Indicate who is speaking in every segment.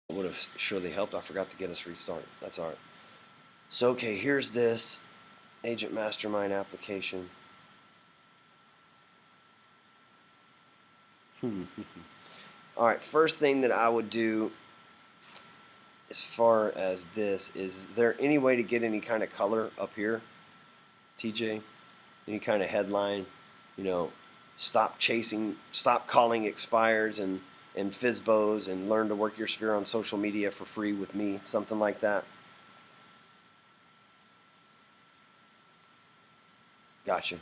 Speaker 1: Would have surely helped. I forgot to get us restarted. That's all right. So, okay, here's this Agent Mastermind application. All right, first thing that I would do as far as this is there any way to get any kind of color up here, TJ? Any kind of headline, you know, stop calling expires and FISBOs and learn to work your sphere on social media for free with me, something like that. Gotcha.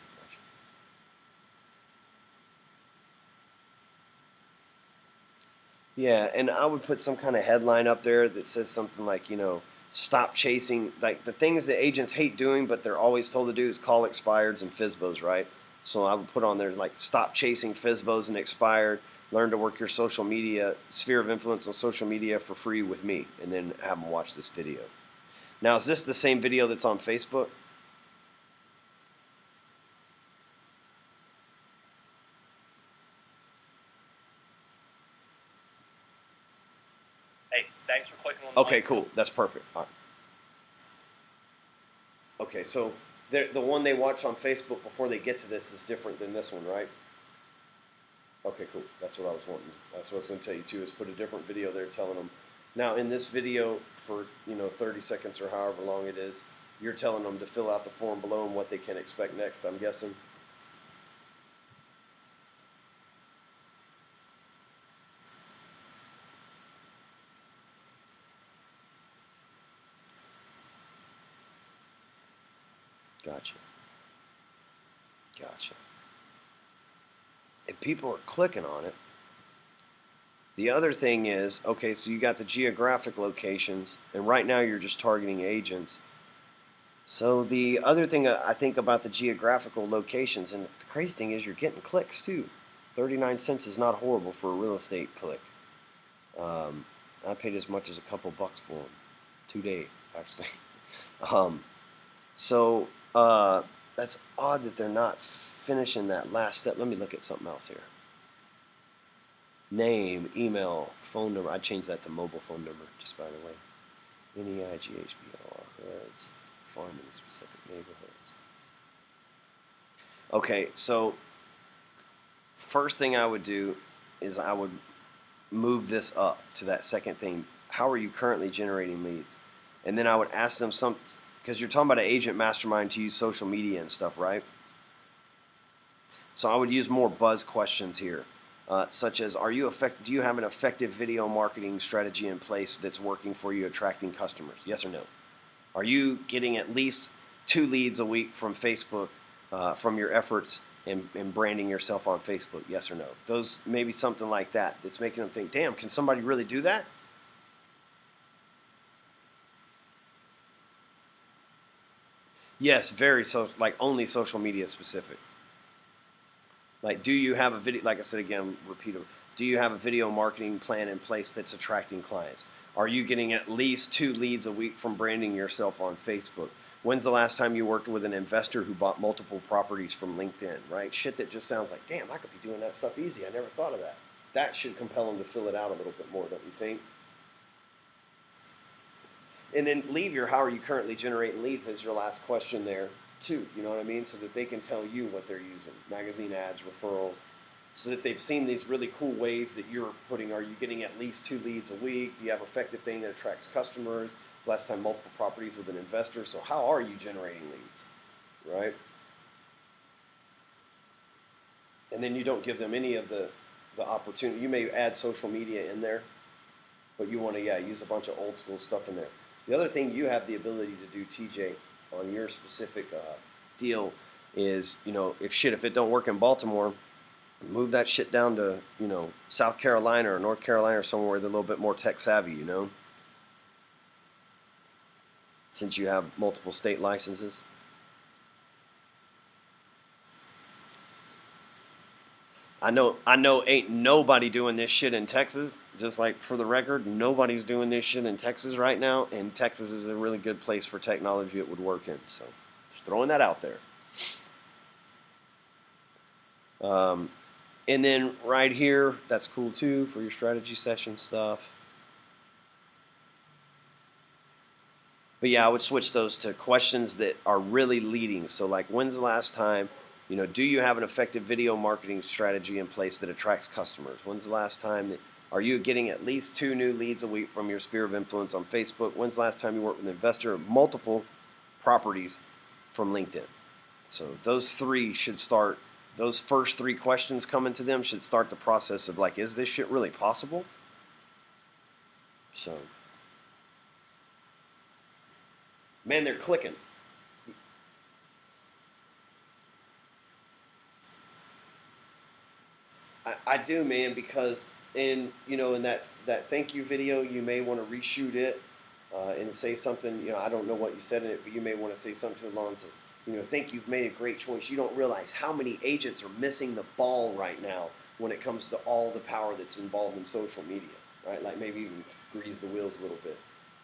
Speaker 1: Yeah, and I would put some kind of headline up there that says something like, stop chasing, like the things that agents hate doing, but they're always told to do is call expireds and FISBOs, right? So I would put on there like, stop chasing FISBOs and expired, learn to work your social media, sphere of influence on social media for free with me, and then have them watch this video. Now, is this the same video that's on Facebook?
Speaker 2: Hey, thanks for clicking on the
Speaker 1: Okay,
Speaker 2: link.
Speaker 1: cool. That's perfect. All right. Okay, so the one they watch on Facebook before they get to this is different than this one, right? Okay, cool. That's what I was wanting. That's what I was going to tell you too. Is put a different video there telling them. Now in this video for 30 seconds or however long it is, you're telling them to fill out the form below and what they can expect next. I'm guessing. Gotcha. Gotcha. If people are clicking on it. The other thing is, okay, so you got the geographic locations, and right now you're just targeting agents. So the other thing I think about the geographical locations, and the crazy thing is you're getting clicks too. 39 cents is not horrible for a real estate click. I paid as much as a couple bucks for them. 2 days, actually. um, so that's odd that they're not finishing that last step. Let me look at something else here. Name, email, phone number. I changed that to mobile phone number, just by the way. NEIGHBLR. It's farming in specific neighborhoods. Okay, so first thing I would do is I would move this up to that second thing. How are you currently generating leads? And then I would ask them some, because you're talking about an agent mastermind to use social media and stuff, right? So I would use more buzz questions here, such as, do you have an effective video marketing strategy in place that's working for you attracting customers? Yes or no? Are you getting at least 2 leads a week from Facebook from your efforts in branding yourself on Facebook? Yes or no? Those maybe something like that that's making them think, damn, can somebody really do that? Yes, very so, like only social media specific. Like, do you have a video? Like I said again, repeat it. Do you have a video marketing plan in place that's attracting clients? Are you getting at least 2 leads a week from branding yourself on Facebook? When's the last time you worked with an investor who bought multiple properties from LinkedIn, right? Shit that just sounds like, damn, I could be doing that stuff easy. I never thought of that. That should compel them to fill it out a little bit more, don't you think? And then leave your how are you currently generating leads as your last question there, too. You know what I mean? So that they can tell you what they're using magazine ads, referrals, so that they've seen these really cool ways that you're putting. Are you getting at least 2 leads a week? Do you have an effective thing that attracts customers? Last time, multiple properties with an investor. So, how are you generating leads? Right? And then you don't give them any of the opportunity. You may add social media in there, but you want to, yeah, use a bunch of old school stuff in there. The other thing you have the ability to do, TJ, on your specific deal is, if it don't work in Baltimore, move that shit down to, South Carolina or North Carolina or somewhere where they're a little bit more tech savvy, since you have multiple state licenses. I know ain't nobody doing this shit in Texas. Just like for the record, nobody's doing this shit in Texas right now, and Texas is a really good place for technology it would work in. So just throwing that out there. Um, and then right here, that's cool too for your strategy session stuff. But yeah, I would switch those to questions that are really leading. So like, when's the last time, do you have an effective video marketing strategy in place that attracts customers? When's the last time that, are you getting at least 2 new leads a week from your sphere of influence on Facebook? When's the last time you worked with an investor of multiple properties from LinkedIn? So those three should start, those first 3 questions coming to them should start the process of like, is this shit really possible? So, man, they're clicking. I do, man, because in that thank you video, you may want to reshoot it and say something. I don't know what you said in it, but you may want to say something along to, think you've made a great choice. You don't realize how many agents are missing the ball right now when it comes to all the power that's involved in social media, right? Like maybe even grease the wheels a little bit.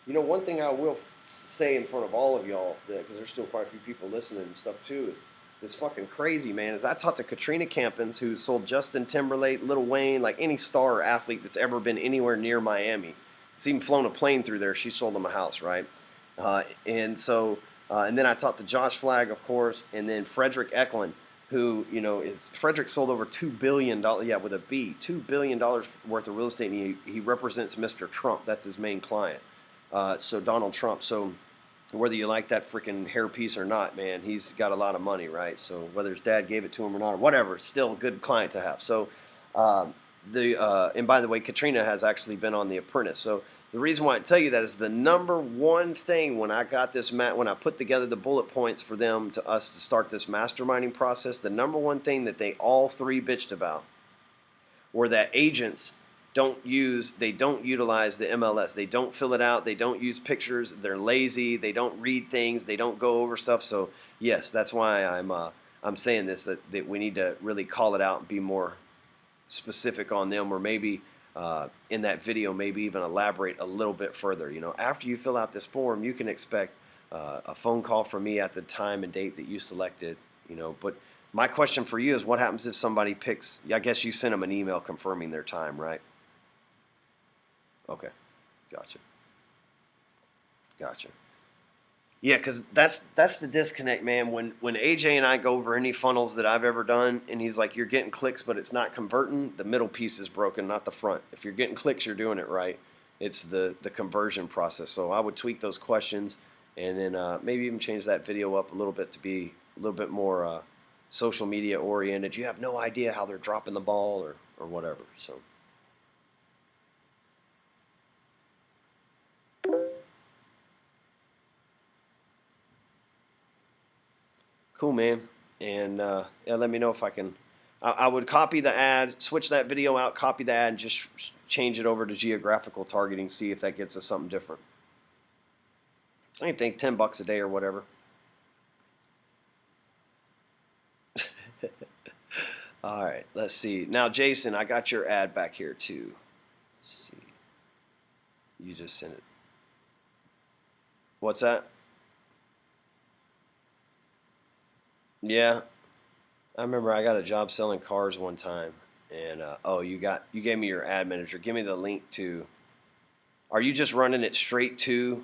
Speaker 1: One thing I will say in front of all of y'all, because there's still quite a few people listening and stuff too, is it's fucking crazy, man. Is I talked to Katrina Campins, who sold Justin Timberlake, Lil Wayne, like any star or athlete that's ever been anywhere near Miami. It's even flown a plane through there. She sold them a house, right? And then I talked to Josh Flagg, of course, and then Frederick Eklund, who Frederick sold over $2 billion, yeah, with a B, $2 billion worth of real estate, and he represents Mr. Trump. That's his main client. So Donald Trump. So whether you like that freaking hairpiece or not, man, he's got a lot of money, right? So whether his dad gave it to him or not, or whatever, still a good client to have. So and by the way, Katrina has actually been on The Apprentice. So the reason why I tell you that is the number one thing when I got this when I put together the bullet points for us to start this masterminding process, the number one thing that they all 3 bitched about were that agents they don't utilize the MLS. They don't fill it out. They don't use pictures. They're lazy. They don't read things. They don't go over stuff. So yes, that's why I'm saying this, that we need to really call it out and be more specific on them, or maybe in that video, maybe even elaborate a little bit further. After you fill out this form, you can expect a phone call from me at the time and date that you selected. But my question for you is, what happens if somebody picks? I guess you sent them an email confirming their time, right? Okay, gotcha. Yeah, because that's the disconnect, man. When AJ and I go over any funnels that I've ever done, and he's like, "You're getting clicks, but it's not converting." The middle piece is broken, not the front. If you're getting clicks, you're doing it right. It's the conversion process. So I would tweak those questions, and then maybe even change that video up a little bit to be a little bit more social media oriented. You have no idea how they're dropping the ball or whatever. So. Cool, man. And yeah, let me know if I can. I would copy the ad, switch that video out, copy the ad, and just change it over to geographical targeting. See if that gets us something different. Same thing, $10 a day or whatever. All right, let's see. Now, Jason, I got your ad back here too. Let's see. You just sent it. What's that? Yeah, I remember I got a job selling cars one time, and you gave me your ad manager. Give me the link to. Are you just running it straight to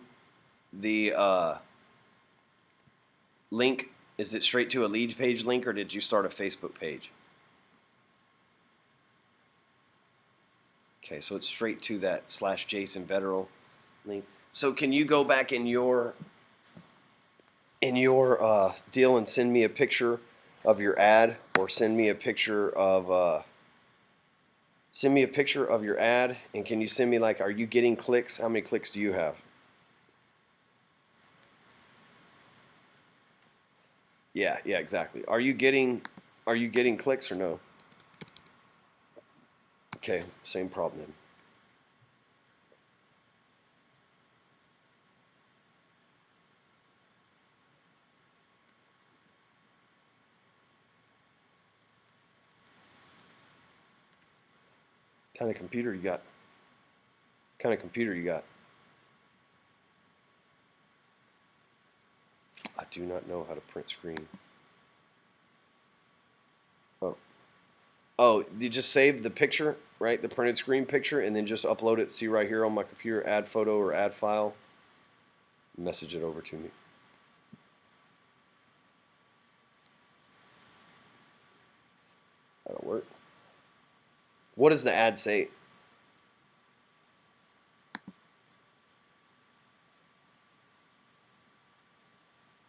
Speaker 1: the link? Is it straight to a lead page link, or did you start a Facebook page? Okay, so it's straight to that /Jason Vetterl link. So can you go back in your deal and send me a picture of your ad, or send me a picture of your ad, and can you send me, like, are you getting clicks? How many clicks do you have? Yeah, exactly. Are you getting clicks or no? Okay, same problem then. Kind of computer you got? Kind of computer you got? I do not know how to print screen. Oh, you just save the picture, right? The printed screen picture, and then just upload it. See right here on my computer, add photo or add file. Message it over to me. That'll work. What does the ad say?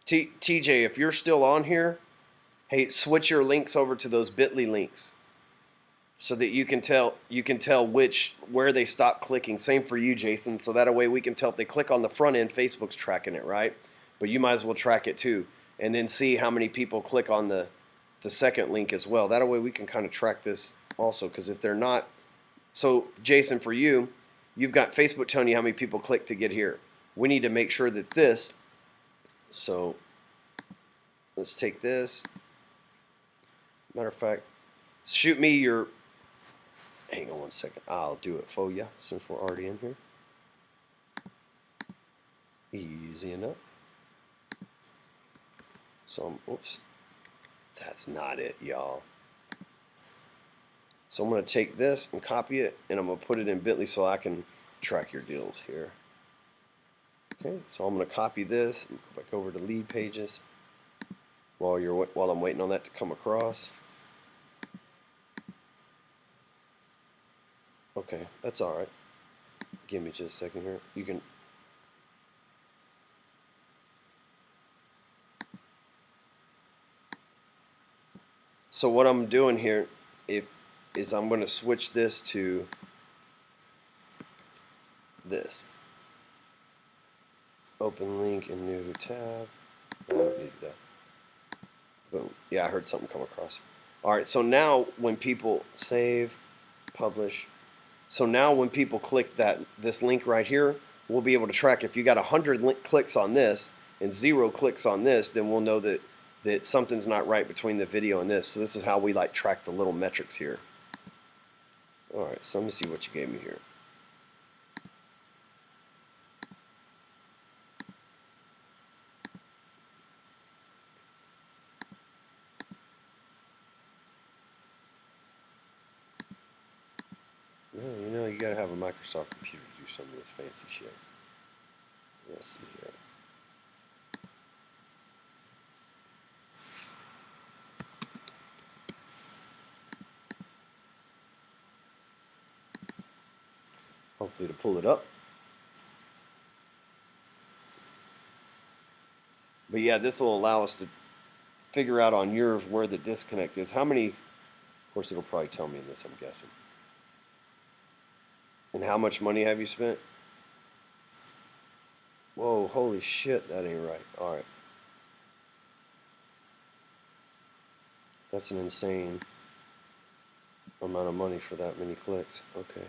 Speaker 1: TJ, if you're still on here, hey, switch your links over to those bit.ly links so that you can tell where they stop clicking. Same for you, Jason. So that way we can tell if they click on the front end, Facebook's tracking it, right? But you might as well track it too, and then see how many people click on the second link as well. That way we can kind of track this also, because if they're not, so Jason, for you, you've got Facebook telling you how many people click to get here. We need to make sure that this. So let's take this. Matter of fact, shoot me your. Hang on one second. I'll do it for you since we're already in here. Easy enough. So, oops. That's not it, y'all. So I'm going to take this and copy it, and I'm going to put it in bit.ly so I can track your deals here. Okay, so I'm going to copy this and go back over to lead pages while I'm waiting on that to come across. Okay, that's all right. Give me just a second here. You can. So what I'm doing here is I'm going to switch this to this. Open link in new tab. I don't need that. Boom. Yeah, I heard something come across. All right, so now when people save, publish. So now when people click this link right here, we'll be able to track. If you got 100 clicks on this and 0 clicks on this, then we'll know that something's not right between the video and this. So this is how we like track the little metrics here. All right, so let me see what you gave me here. No, you gotta have a Microsoft computer to do some of this fancy shit. Let's see here. Hopefully to pull it up. But yeah, this will allow us to figure out on yours where the disconnect is. How many, of course it'll probably tell me in this, I'm guessing. And how much money have you spent? Whoa, holy shit, that ain't right. All right. That's an insane amount of money for that many clicks. Okay.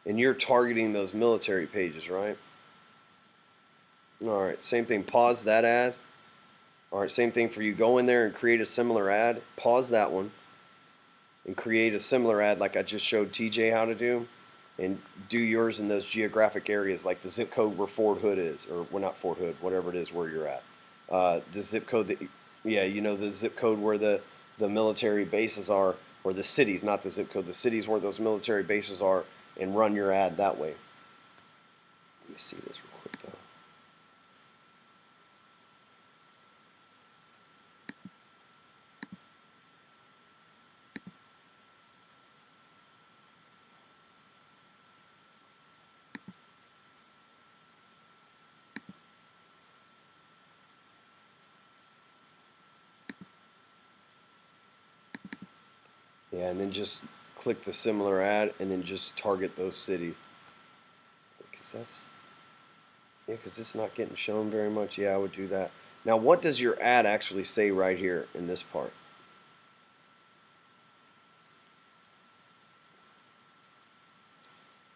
Speaker 1: And you're targeting those military pages, right? All right, same thing. Pause that ad. All right, same thing for you. Go in there and create a similar ad. Pause that one and create a similar ad like I just showed TJ how to do, and do yours in those geographic areas like the zip code where Fort Hood is, or well, not Fort Hood, whatever it is where you're at. The zip code that, yeah, you know, the zip code where the military bases are, or the cities, not the zip code, the cities where those military bases are, and run your ad that way. Let me see this real quick though. Yeah, and then just click the similar ad and then just target those cities. Because it's not getting shown very much. Yeah, I would do that. Now, what does your ad actually say right here in this part?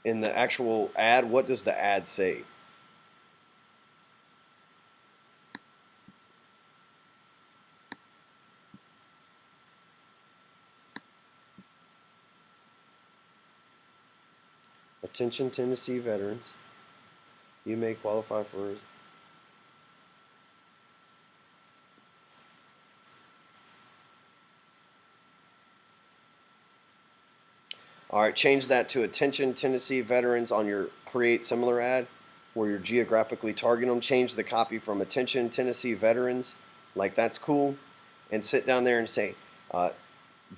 Speaker 1: In the actual ad, what does the ad say? Attention Tennessee veterans. You may qualify for. All right, change that to attention Tennessee veterans on your create similar ad. where you're geographically targeting them. Change the copy from "Attention Tennessee Veterans," like that's cool, and sit down there and say,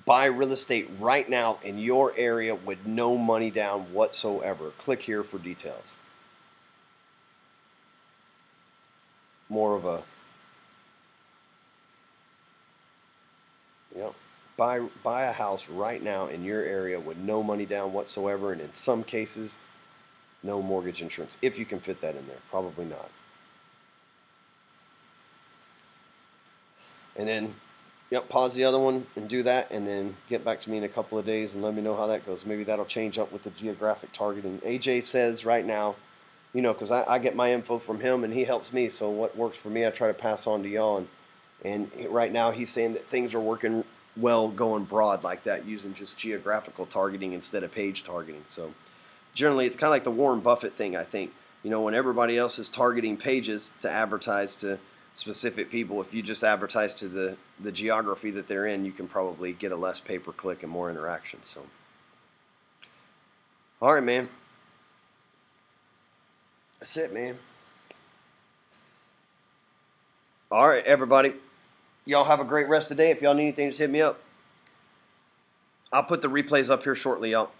Speaker 1: buy real estate right now in your area with no money down whatsoever. Click here for details. More of a, you know, buy a house right now in your area with no money down whatsoever, and in some cases, no mortgage insurance. If you can fit that in there, probably not. And then, yep, pause the other one and do that, and then get back to me in a couple of days and let me know how that goes. Maybe that'll change up with the geographic targeting. AJ says right now, you know, because I get my info from him and he helps me. So what works for me, I try to pass on to y'all. And right now he's saying that things are working well going broad like that, using just geographical targeting instead of page targeting. So generally, it's kind of like the Warren Buffett thing, I think. You know, when everybody else is targeting pages to advertise to specific people, if you just advertise to the geography that they're in, you can probably get a less pay-per-click and more interaction. So, all right, man. That's it, man. All right, everybody. Y'all have a great rest of the day. If y'all need anything, just hit me up. I'll put the replays up here shortly, y'all.